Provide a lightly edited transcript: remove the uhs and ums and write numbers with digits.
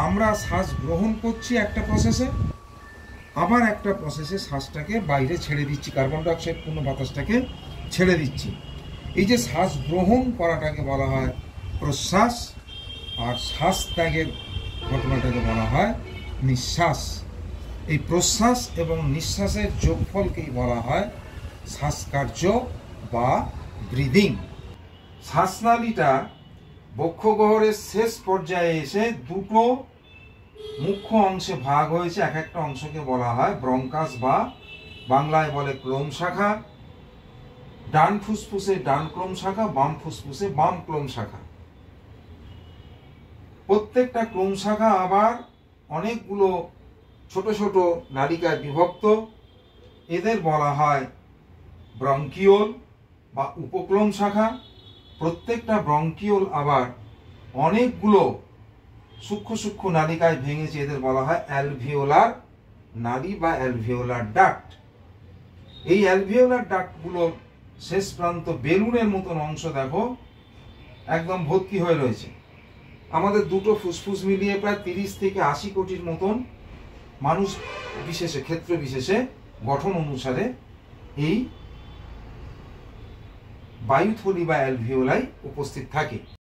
আমরা শ্বাস গ্রহণ করছি একটা প্রসেসে, আবার একটা প্রসেসে শ্বাসটাকে বাইরে ছেড়ে দিচ্ছি, কার্বন ডাইঅক্সাইড পূর্ণ বাতাসটাকে ছেড়ে দিচ্ছি। এই যে শ্বাস গ্রহণ করাটাকে বলা হয় প্রশ্বাস, আর শ্বাস ত্যাগের ঘটনাটাকে বলা হয় নিঃশ্বাস। এই প্রশ্বাস এবং নিঃশ্বাসের যোগফলকেই বলা হয় শ্বাসকার্য বা ব্রিদিং। শ্বাসনালীটা বক্ষগহ্বরের শেষ পর্যায়ে এসে দুটো মুখ্য অংশে ভাগ হয়েছে। এক একটা অংশকে বলা হয় ব্রঙ্কাস বা বাংলায় বলে ক্লোম শাখা। ডান ফুসফুসে ডান ক্লোম শাখা, বাম ফুসফুসে বাম ক্লোম শাখা। প্রত্যেকটা ক্লোম শাখা আবার অনেকগুলো ছোট ছোট নালিকায় বিভক্ত। এদের বলা হয় ব্রঙ্কিওল বা উপক্লোম শাখা। প্রত্যেকটা ব্রঙ্কিওল আবার অনেকগুলো সূক্ষ্ম সূক্ষ্ম নালিকায় ভেঙেছে, এদের বলা হয় অ্যালভিওলার নালী বা অ্যালভিওলার ডাক্ট। এই অ্যালভিওলার ডাক্টগুলোর শেষ প্রান্ত বেলুনের মতন অংশ দেখো একদম ভর্তি হয়ে রয়েছে। আমাদের দুটো ফুসফুস মিলিয়ে প্রায় 30 থেকে 80 কোটির মতন মানুষ বিশেষে ক্ষেত্র বিশেষে গঠন অনুসারে এই বায়ুথলি বা অ্যালভিওলাই উপস্থিত থাকে।